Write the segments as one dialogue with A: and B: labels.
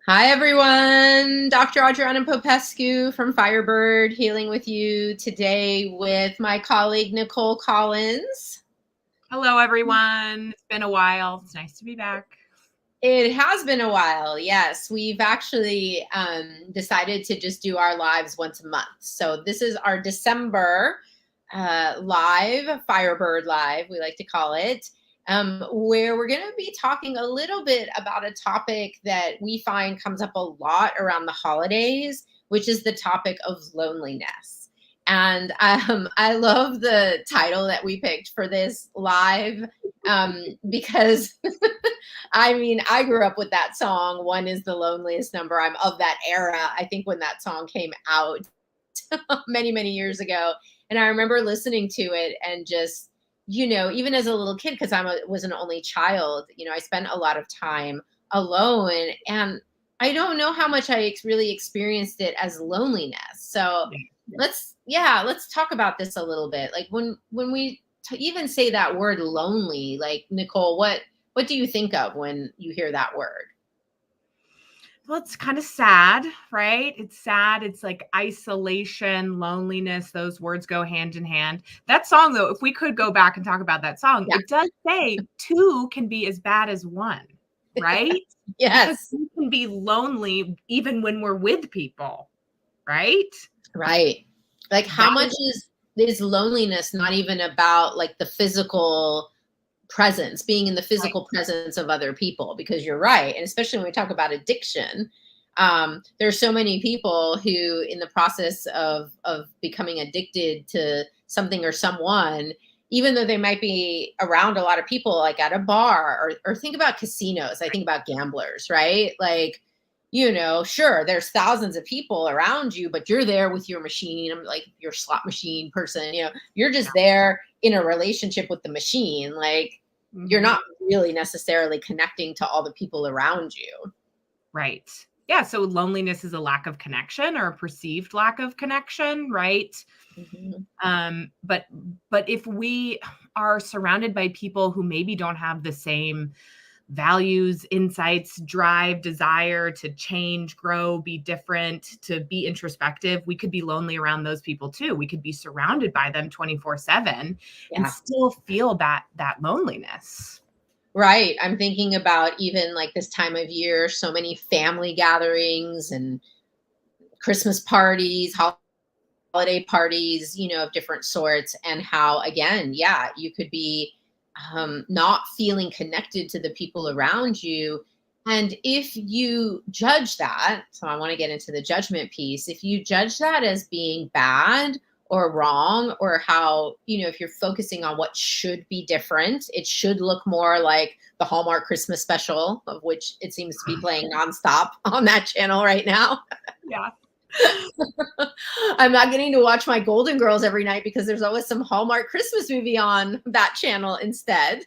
A: Hi, everyone. Dr. Adriana Popescu from Firebird, healing with you today with my colleague, Nicole Collins.
B: Hello, everyone. It's been a while. It's nice to be back.
A: It has been a while. Yes, we've actually decided to just do our lives once a month. So this is our December live, Firebird Live, we like to call it, where we're going to be talking a little bit about a topic that we find comes up a lot around the holidays, which is the topic of loneliness. And I love the title that we picked for this live because I mean, I grew up with that song, One is the Loneliest Number. I'm of that era. I think when that song came out many, many years ago. And I remember listening to it and just, even as a little kid, because was an only child, I spent a lot of time alone. And I don't know how much I really experienced it as loneliness. So let's talk about this a little bit. Like when we even say that word lonely, like Nicole, what do you think of when you hear that word?
B: Well, it's kind of sad, right? It's sad. It's like isolation, loneliness. Those words go hand in hand. That song, though, if we could go back and talk about that song, It does say two can be as bad as one, right?
A: Yes.
B: Because we can be lonely even when we're with people, right?
A: Right. Like how much is loneliness not even about like the physical presence, being in the physical presence of other people? Because you're right. And especially when we talk about addiction, there's so many people who in the process of becoming addicted to something or someone, even though they might be around a lot of people, like at a bar or think about casinos. I think about gamblers, right? Like, sure, there's thousands of people around you, but you're there with your machine. I'm like your slot machine person, you're just there in a relationship with the machine. Like you're not really necessarily connecting to all the people around you.
B: Right. Yeah. So loneliness is a lack of connection or a perceived lack of connection, right? But if we are surrounded by people who maybe don't have the same values, insights, drive, desire to change, grow, be different, to be introspective, we could be lonely around those people too. We could be surrounded by them 24/7 and still feel that loneliness.
A: Right. I'm thinking about even like this time of year, so many family gatherings and Christmas parties, holiday parties, of different sorts, and how, again, you could be not feeling connected to the people around you. And if you judge that, so I want to get into the judgment piece, if you judge that as being bad or wrong, or how, if you're focusing on what should be different, it should look more like the Hallmark Christmas special, of which it seems to be playing nonstop on that channel right now.
B: Yeah.
A: I'm not getting to watch my Golden Girls every night because there's always some Hallmark Christmas movie on that channel instead.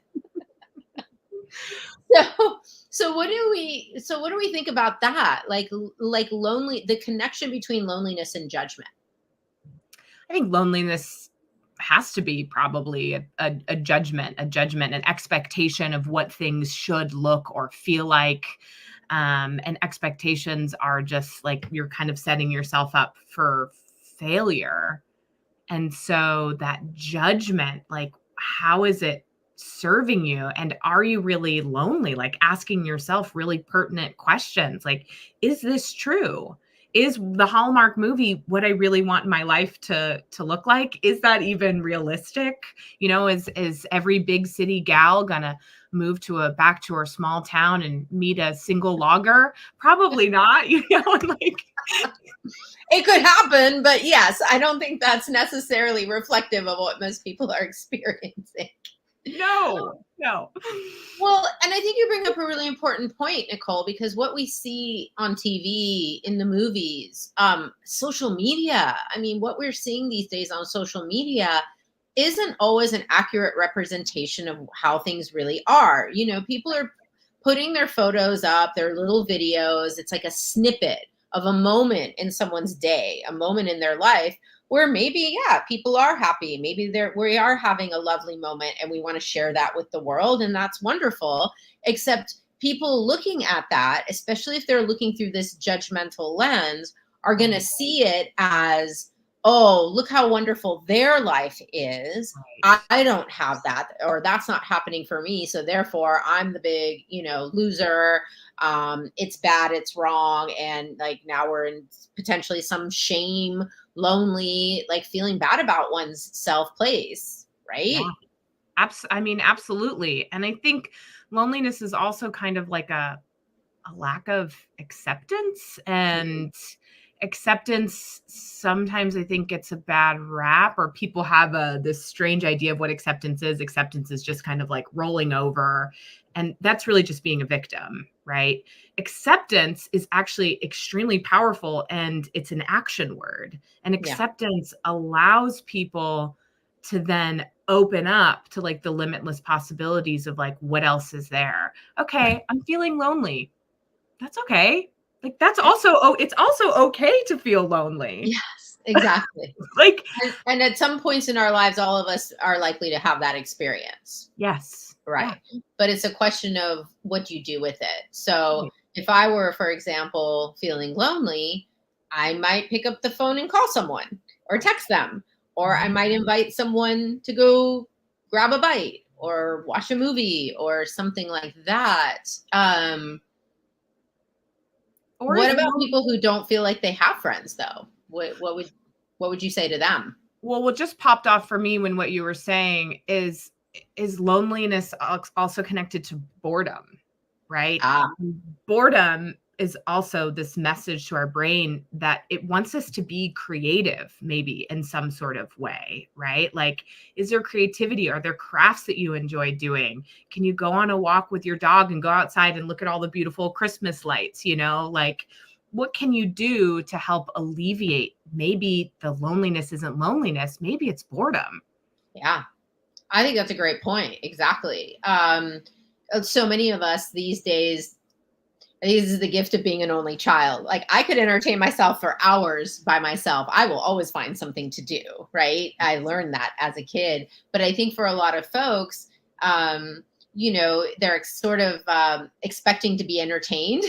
A: So what do we think about that? Like the connection between loneliness and judgment.
B: I think loneliness has to be probably a judgment, an expectation of what things should look or feel like. And expectations are just like you're kind of setting yourself up for failure. And so that judgment, like, how is it serving you? And are you really lonely? Like asking yourself really pertinent questions. Like, is this true? Is the Hallmark movie what I really want my life to look like? Is that even realistic? Is every big city gal gonna move back to her small town and meet a single logger? Probably not, like
A: it could happen, but yes, I don't think that's necessarily reflective of what most people are experiencing.
B: No.
A: Well, and I think you bring up a really important point, Nicole, because what we see on TV, in the movies, social media, I mean, what we're seeing these days on social media isn't always an accurate representation of how things really are. People are putting their photos up, their little videos. It's like a snippet of a moment in someone's day, a moment in their life where maybe, people are happy. Maybe we are having a lovely moment and we want to share that with the world. And that's wonderful. Except people looking at that, especially if they're looking through this judgmental lens, are going to see it as, oh, look how wonderful their life is. I don't have that, or that's not happening for me. So therefore I'm the big, loser. It's bad, it's wrong. And like now we're in potentially some shame, lonely, like feeling bad about one's self place.
B: Yeah.
A: Right.
B: I mean, absolutely. And I think loneliness is also kind of like a lack of acceptance, and acceptance sometimes I think gets a bad rap, or people have this strange idea of what acceptance is. Acceptance is just kind of like rolling over, and that's really just being a victim, right? Acceptance is actually extremely powerful, and it's an action word, and
A: Yeah.
B: acceptance allows people to then open up to like the limitless possibilities of like what else is there. Okay, I'm feeling lonely. That's okay. Like that's also, it's also okay to feel lonely.
A: Yes, exactly.
B: Like,
A: And at some points in our lives, all of us are likely to have that experience.
B: yes.
A: Right.
B: Yeah.
A: But it's a question of what you do with it. So
B: Right.
A: if I were, for example, feeling lonely, I might pick up the phone and call someone or text them, or I
B: Mhm.
A: might invite someone to go grab a bite or watch a movie or something like that.
B: Or
A: What
B: is
A: about
B: lone
A: people who don't feel like they have friends though? What would you say to them?
B: Well, what just popped off for me when what you were saying is loneliness also connected to boredom, right?
A: Ah,
B: Boredom is also this message to our brain that it wants us to be creative, maybe in some sort of way, right? Like, is there creativity? Are there crafts that you enjoy doing? Can you go on a walk with your dog and go outside and look at all the beautiful Christmas lights? Like, what can you do to help alleviate? Maybe the loneliness isn't loneliness, maybe it's boredom.
A: yeah. I think that's a great point. Exactly. So many of us these days, I think this is the gift of being an only child. Like I could entertain myself for hours by myself. I will always find something to do, right? I learned that as a kid. But I think for a lot of folks, um, they're sort of expecting to be entertained.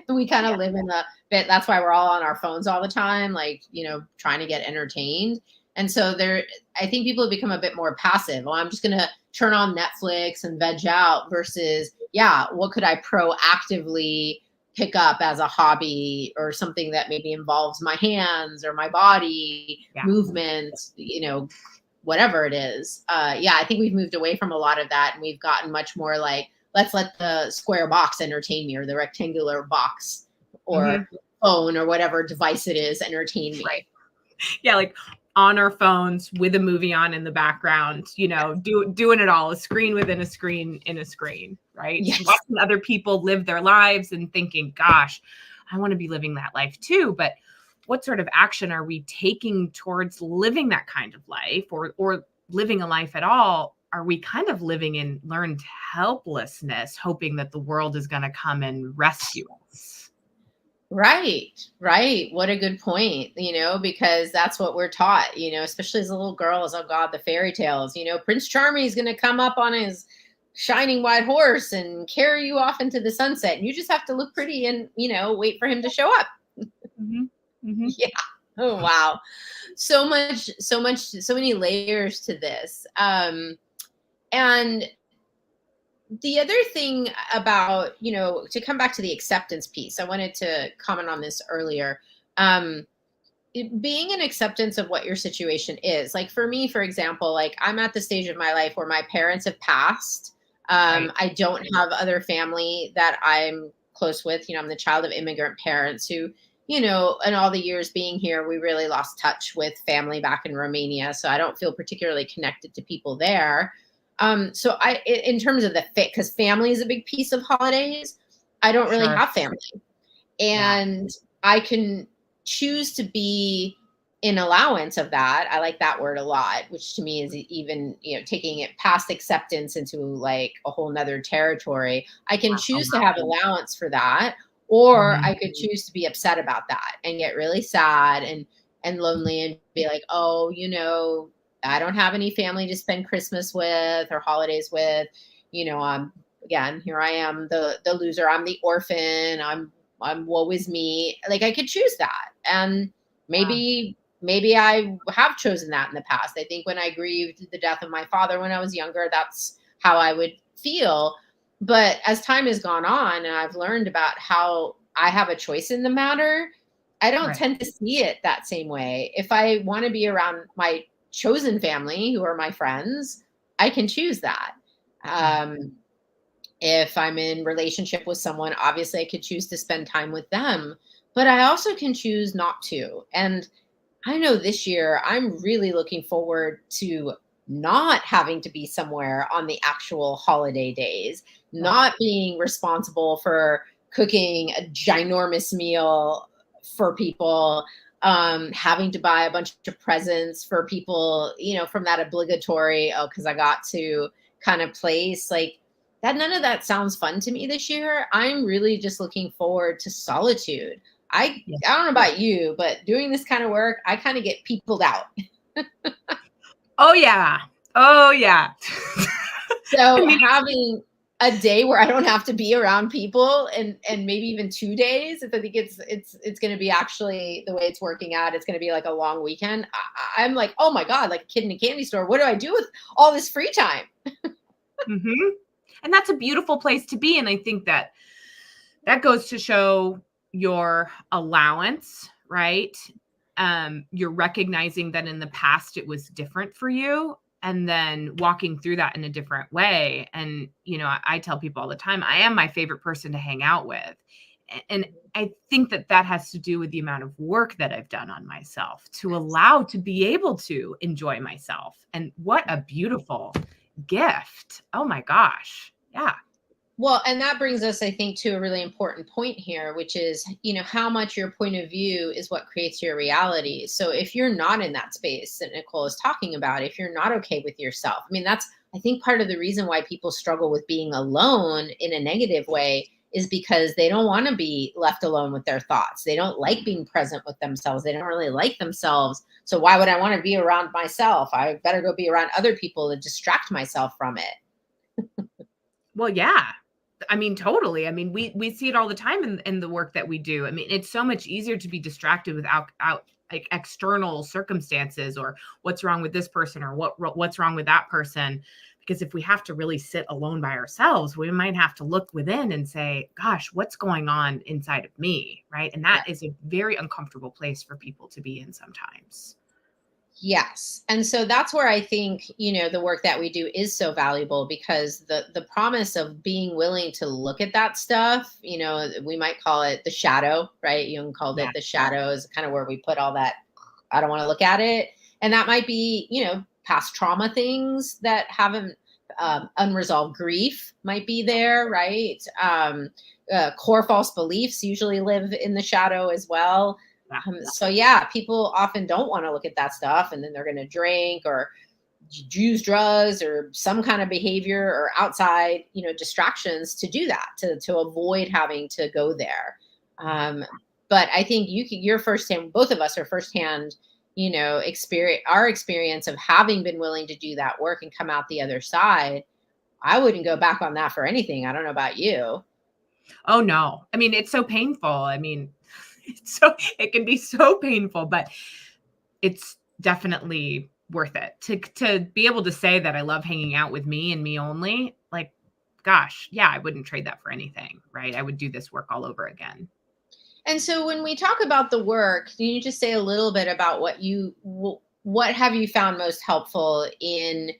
A: We kind
B: Yeah.
A: of live in a bit. That's why we're all on our phones all the time, like, trying to get entertained. And so I think people have become a bit more passive. Well, I'm just going to turn on Netflix and veg out versus, yeah, what could I proactively pick up as a hobby or something that maybe involves my hands or my body,
B: Yeah.
A: movement, whatever it is. Yeah, I think we've moved away from a lot of that and we've gotten much more like, let's let the square box entertain me or the rectangular box or
B: Mm-hmm.
A: phone or whatever device it is entertain me.
B: Right. Yeah, like on our phones with a movie on in the background, doing it all, a screen within a screen in a screen, right?
A: Yes.
B: Watching other people live their lives and thinking, gosh, I want to be living that life too. But what sort of action are we taking towards living that kind of life, or living a life at all? Are we kind of living in learned helplessness, hoping that the world is going to come and rescue us?
A: Right, right. What a good point, because that's what we're taught, especially as little girls. Oh God, the fairy tales, Prince Charming is going to come up on his shining white horse and carry you off into the sunset. And you just have to look pretty and, wait for him to show up.
B: Mm-hmm. Mm-hmm.
A: Yeah. Oh, wow. So many layers to this. And the other thing about, to come back to the acceptance piece, I wanted to comment on this earlier. Being an acceptance of what your situation is. Like for me, for example, like I'm at the stage of my life where my parents have passed.
B: Right.
A: I don't have other family that I'm close with. I'm the child of immigrant parents who, in all the years being here, we really lost touch with family back in Romania. So I don't feel particularly connected to people there. So in terms of the fit, because family is a big piece of holidays, I don't really
B: Sure.
A: have family.
B: Yeah.
A: And I can choose to be in allowance of that. I like that word a lot, which to me is even, taking it past acceptance into like a whole nother territory. I can choose to have allowance for that, or
B: Mhm.
A: I could choose to be upset about that and get really sad and lonely and be like, oh, I don't have any family to spend Christmas with or holidays with. I'm again, here I am, the loser, I'm the orphan, I'm woe is me. Like I could choose that. And
B: Yeah.
A: maybe I have chosen that in the past. I think when I grieved the death of my father when I was younger, that's how I would feel. But as time has gone on and I've learned about how I have a choice in the matter, I don't
B: Right.
A: tend to see it that same way. If I want to be around my chosen family, who are my friends, I can choose that.
B: Right.
A: If I'm in relationship with someone, obviously I could choose to spend time with them, but I also can choose not to. And I know this year I'm really looking forward to not having to be somewhere on the actual holiday days,
B: Yeah.
A: not being responsible for cooking a ginormous meal for people, having to buy a bunch of presents for people, from that obligatory, oh, because I got to kind of place. Like that, none of that sounds fun to me this year. I'm really just looking forward to solitude. I
B: Yeah.
A: I don't know about you, but doing this kind of work, I kind of get peopled out.
B: Oh yeah. Oh yeah. I
A: So
B: mean,
A: having a day where I don't have to be around people and maybe even 2 days, if I think it's going to be actually the way it's working out, it's going to be like a long weekend. I'm like, oh my God, like a kid in a candy store. What do I do with all this free time?
B: mhm. And that's a beautiful place to be. And I think that that goes to show your allowance, right? You're recognizing that in the past it was different for you, and then walking through that in a different way. And, I tell people all the time, I am my favorite person to hang out with. And I think that that has to do with the amount of work that I've done on myself to allow to be able to enjoy myself. And what a beautiful gift. Oh my gosh. Yeah.
A: Well, and that brings us, I think, to a really important point here, which is, how much your point of view is what creates your reality. So if you're not in that space that Nicole is talking about, if you're not okay with yourself, I mean, that's, I think, part of the reason why people struggle with being alone in a negative way is because they don't want to be left alone with their thoughts. They don't like being present with themselves. They don't really like themselves. So why would I want to be around myself? I better go be around other people to distract myself from it.
B: Well, yeah. I mean, totally. I mean, we see it all the time in the work that we do. I mean, it's so much easier to be distracted without out like external circumstances or what's wrong with this person or what's wrong with that person. Because if we have to really sit alone by ourselves, we might have to look within and say, gosh, what's going on inside of me? Right. And
A: Yeah.
B: that is a very uncomfortable place for people to be in sometimes.
A: Yes. And so that's where I think, the work that we do is so valuable because the promise of being willing to look at that stuff, we might call it the shadow, right? Jung called
B: Yeah.
A: it the shadow is kind of where we put all that, I don't want to look at it. And that might be, past trauma things that haven't, unresolved grief might be there, right? Core false beliefs usually live in the shadow as well.
B: Yeah.
A: So yeah, people often don't want to look at that stuff, and then they're going to drink or use drugs or some kind of behavior or outside, distractions to do that to avoid having to go there. Um, but I think you're firsthand. Both of us are firsthand. Experience our experience of having been willing to do that work and come out the other side. I wouldn't go back on that for anything. I don't know about you.
B: Oh no. I mean, it's so painful. I mean, it can be so painful, but it's definitely worth it to be able to say that I love hanging out with me and me only. Like, gosh, yeah, I wouldn't trade that for anything, right? I would do this work all over again.
A: And so when we talk about the work, can you just say a little bit about what have you found most helpful in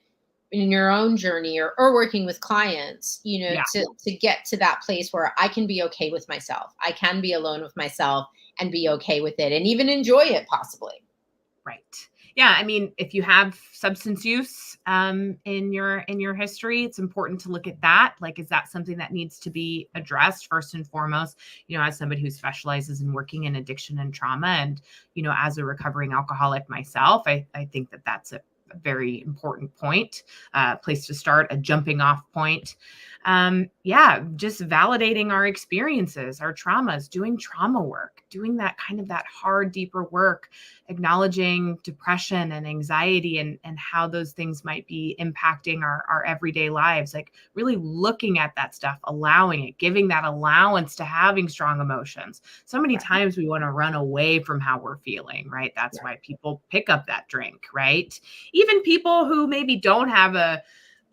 A: your own journey or working with clients,
B: Yeah.
A: to get to that place where I can be okay with myself. I can be alone with myself and be okay with it and even enjoy it possibly.
B: Right. Yeah. I mean, if you have substance use in your history, it's important to look at that. Like, is that something that needs to be addressed first and foremost? As somebody who specializes in working in addiction and trauma, and as a recovering alcoholic myself, I think that that's a very important point, place to start, a jumping off point. Just validating our experiences, our traumas, doing trauma work, doing that kind of that hard, deeper work, acknowledging depression and anxiety and how those things might be impacting our everyday lives, like really looking at that stuff, allowing it, giving that allowance to having strong emotions. So many times we want to run away from how we're feeling, right? That's why people pick up that drink, right? Even people who maybe don't have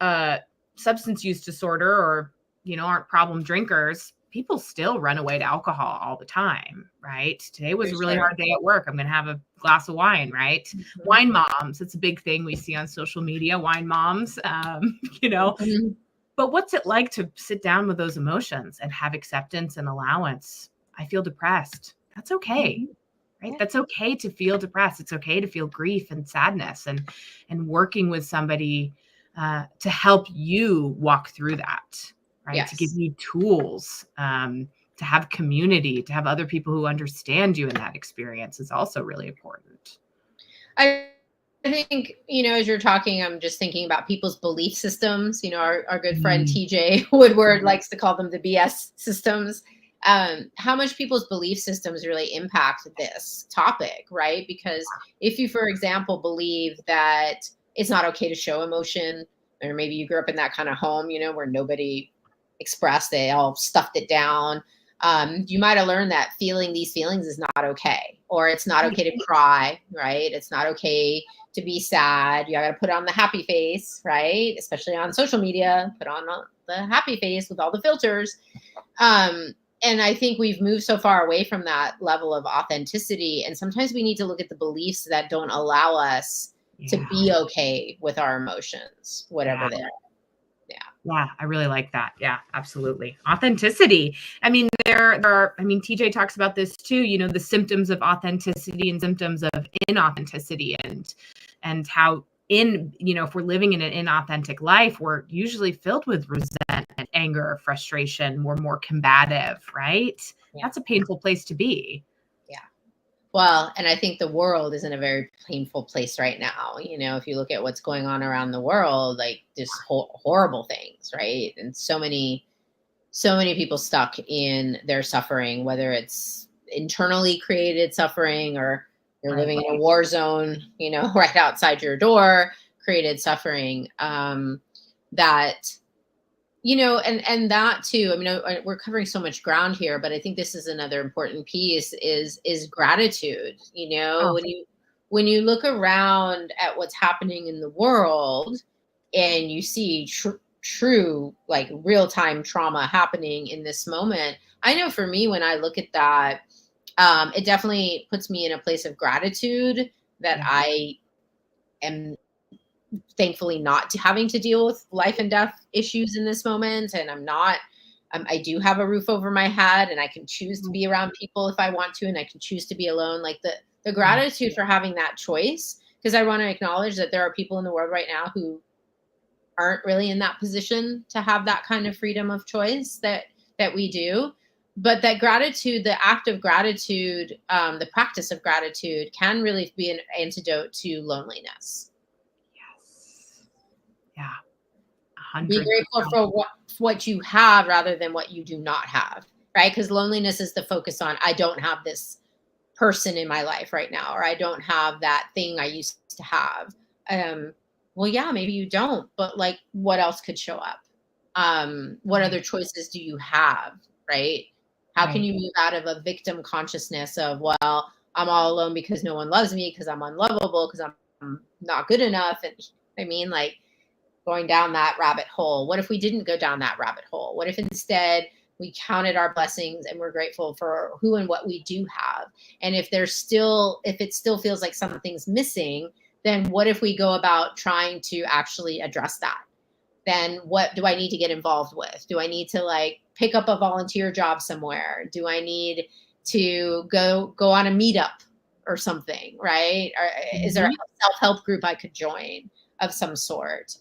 B: a substance use disorder or, aren't problem drinkers, people still run away to alcohol all the time, right? Today was a really hard day at work. I'm going to have a glass of wine, right? Mm-hmm. Wine moms. It's a big thing we see on social media, wine moms, Mm-hmm. But what's it like to sit down with those emotions and have acceptance and allowance? I feel depressed. That's okay. Mm-hmm. Right? Yeah. That's okay to feel depressed. It's okay to feel grief and sadness, and working with somebody to help you walk through that, right? Yes. To give you tools, to have community, to have other people who understand you in that experience is also really important.
A: I think, as you're talking, I'm just thinking about people's belief systems. Our good friend TJ Woodward likes to call them the BS systems. How much people's belief systems really impact this topic, right? Because if you, for example, believe that it's not okay to show emotion, or maybe you grew up in that kind of home, where nobody expressed, they all stuffed it down. You might have learned that feeling these feelings is not okay, or it's not okay to cry, right? It's not okay to be sad. You got to put on the happy face, right? Especially on social media, put on the happy face with all the filters. And I think we've moved so far away from that level of authenticity. And sometimes we need to look at the beliefs that don't allow us to be okay with our emotions, whatever they are.
B: Yeah, I really like that. Yeah, absolutely. Authenticity. I mean, there are, TJ talks about this too, the symptoms of authenticity and symptoms of inauthenticity, and how if we're living in an inauthentic life, we're usually filled with resentment, anger, frustration. We're more combative, right? Yeah. That's a painful place to be.
A: Yeah. Well, and I think the world is in a very painful place right now. If you look at what's going on around the world, like just horrible things, right? And so many people stuck in their suffering, whether it's internally created suffering or you're living in a war zone, right outside your door, created suffering, that, and that too, we're covering so much ground here, but I think this is another important piece is gratitude. When you look around at what's happening in the world and you see true, like real-time trauma happening in this moment, I know for me, when I look at that, it definitely puts me in a place of gratitude that I am thankfully not having to deal with life and death issues in this moment. And I do have a roof over my head, and I can choose to be around people if I want to, and I can choose to be alone. Like the gratitude for having that choice, because I want to acknowledge that there are people in the world right now who aren't really in that position to have that kind of freedom of choice that we do. But that gratitude, the act of gratitude, the practice of gratitude can really be an antidote to loneliness.
B: Yes. Yeah. 100%.
A: Be grateful for what you have rather than what you do not have, right? Because loneliness is the focus on, I don't have this person in my life right now, or I don't have that thing I used to have. Well, yeah, maybe you don't, but like, what else could show up? What other choices do you have, right? How can you move out of a victim consciousness of, well, I'm all alone because no one loves me, because I'm unlovable, because I'm not good enough. And like going down that rabbit hole. What if we didn't go down that rabbit hole? What if instead we counted our blessings and we're grateful for who and what we do have? And if it still feels like something's missing, then what if we go about trying to actually address that? Then what do I need to get involved with? Do I need to like pick up a volunteer job somewhere? Do I need to go on a meetup or something, right? Or is there a self-help group I could join of some sort?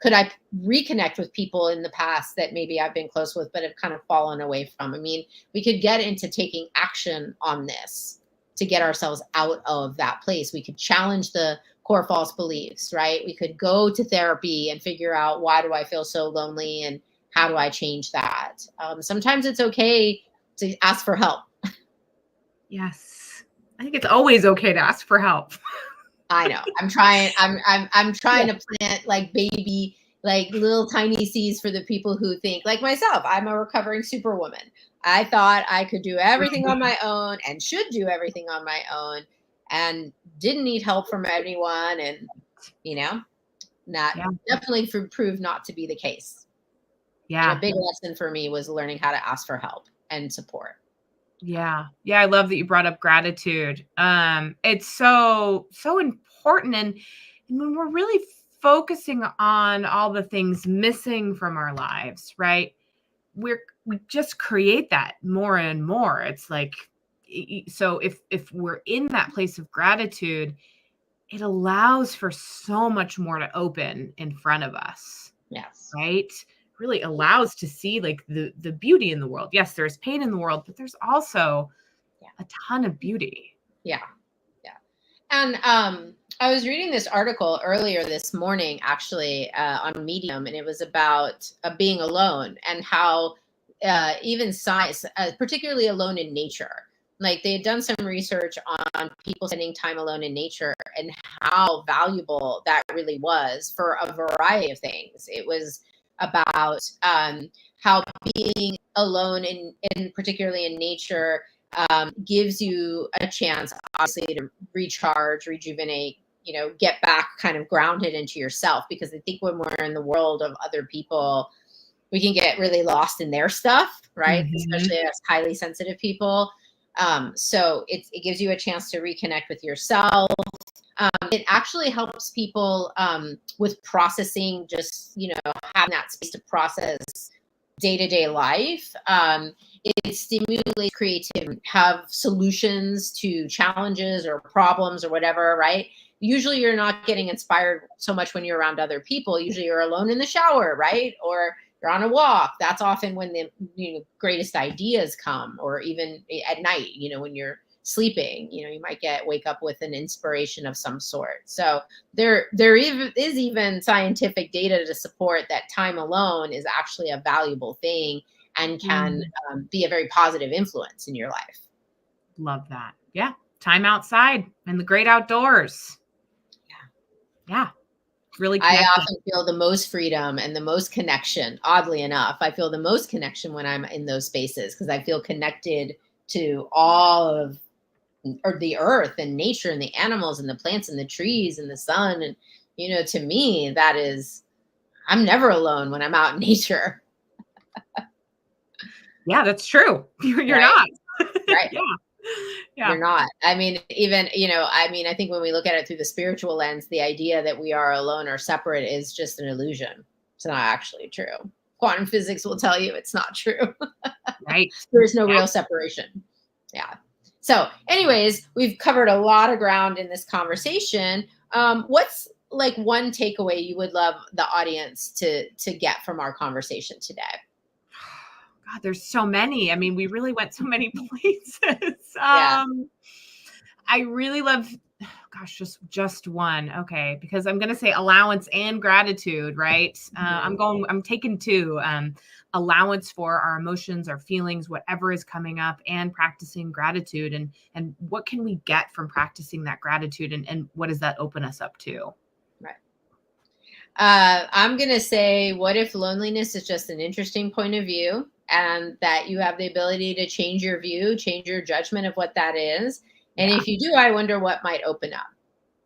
A: Could I reconnect with people in the past that maybe I've been close with but have kind of fallen away from? We could get into taking action on this to get ourselves out of that place. We could challenge the core false beliefs, right? We could go to therapy and figure out, why do I feel so lonely and how do I change that? Sometimes it's okay to ask for help.
B: Yes. I think it's always okay to ask for help.
A: I know. I'm trying to plant like baby, like little tiny seeds for the people who think like myself. I'm a recovering superwoman. I thought I could do everything on my own and should do everything on my own and didn't need help from anyone. And, that definitely proved not to be the case. And a big lesson for me was learning how to ask for help and support.
B: Yeah. I love that you brought up gratitude. It's so important. And when we're really focusing on all the things missing from our lives, right? We just create that more and more. It's like, so if we're in that place of gratitude, it allows for so much more to open in front of us.
A: Yes.
B: Right? Really allows to see like the beauty in the world. Yes, there's pain in the world, but there's also a ton of beauty.
A: Yeah. And I was reading this article earlier this morning, actually, on Medium, and it was about being alone and how even science, particularly alone in nature, like they had done some research on people spending time alone in nature and how valuable that really was for a variety of things. It was about how being alone in particularly in nature gives you a chance, obviously, to recharge, rejuvenate, get back kind of grounded into yourself. Because I think when we're in the world of other people, we can get really lost in their stuff, right? Especially as highly sensitive people. So it gives you a chance to reconnect with yourself. It actually helps people with processing, just, having that space to process day-to-day life. It stimulates creativity, have solutions to challenges or problems or whatever, right? Usually you're not getting inspired so much when you're around other people. Usually you're alone in the shower, right? Or you're on a walk. That's often when the greatest ideas come, or even at night, when you're sleeping, you might wake up with an inspiration of some sort. So there is even scientific data to support that time alone is actually a valuable thing and can be a very positive influence in your life.
B: Love that. Yeah. Time outside and the great outdoors. Yeah. Really connected.
A: I often feel the most freedom and the most connection. Oddly enough, I feel the most connection when I'm in those spaces, because I feel connected to all of the earth and nature and the animals and the plants and the trees and the sun. And, to me, that is, I'm never alone when I'm out in nature.
B: Yeah, that's true. You're
A: right?
B: not.
A: Right.
B: Yeah.
A: You're not. I mean, even, I think when we look at it through the spiritual lens, the idea that we are alone or separate is just an illusion. It's not actually true. Quantum physics will tell you it's not true.
B: Right.
A: There's no real separation. Yeah. So anyways, we've covered a lot of ground in this conversation. What's like one takeaway you would love the audience to get from our conversation today?
B: God, there's so many. I mean, we really went so many places. I really love, just one. Okay. Because I'm going to say allowance and gratitude, right? I'm taking two, allowance for our emotions, our feelings, whatever is coming up, and practicing gratitude. And what can we get from practicing that gratitude, and what does that open us up to?
A: Right. I'm going to say, what if loneliness is just an interesting point of view, and that you have the ability to change your view, change your judgment of what that is. And if you do, I wonder what might open up.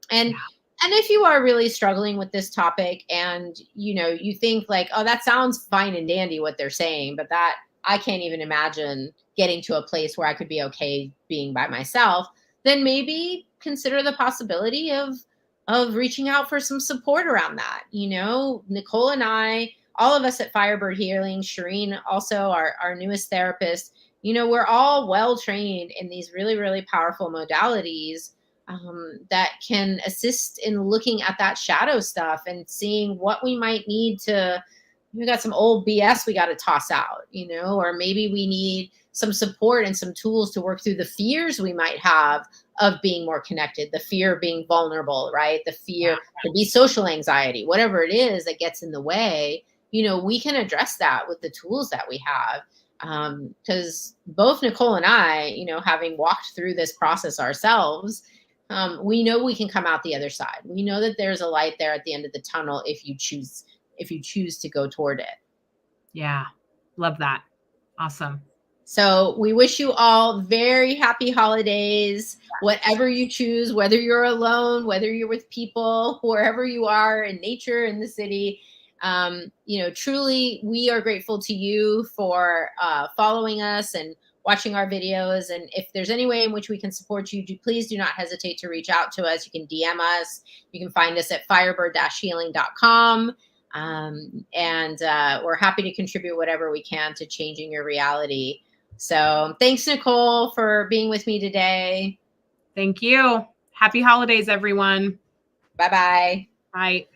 A: And if you are really struggling with this topic and, you think like, oh, that sounds fine and dandy what they're saying, but that I can't even imagine getting to a place where I could be okay being by myself, then maybe consider the possibility of reaching out for some support around that. Nicole and I, all of us at Firebird Healing, Shireen, also our newest therapist, we're all well trained in these really, really powerful modalities that can assist in looking at that shadow stuff and seeing what we might need to, we got some old BS we got to toss out, or maybe we need some support and some tools to work through the fears we might have of being more connected, the fear of being vulnerable, right? The fear to be social anxiety, whatever it is that gets in the way, we can address that with the tools that we have. Because both Nicole and I, having walked through this process ourselves, we know we can come out the other side. We know that there's a light there at the end of the tunnel if you choose to go toward it.
B: Yeah. Love that. Awesome.
A: So we wish you all very happy holidays, whatever you choose, whether you're alone, whether you're with people, wherever you are in nature, in the city. Truly, we are grateful to you for following us and watching our videos. And if there's any way in which we can support you, please do not hesitate to reach out to us. You can DM us. You can find us at firebird-healing.com. And we're happy to contribute whatever we can to changing your reality. So thanks, Nicole, for being with me today.
B: Thank you. Happy holidays, everyone.
A: Bye-bye.
B: Bye.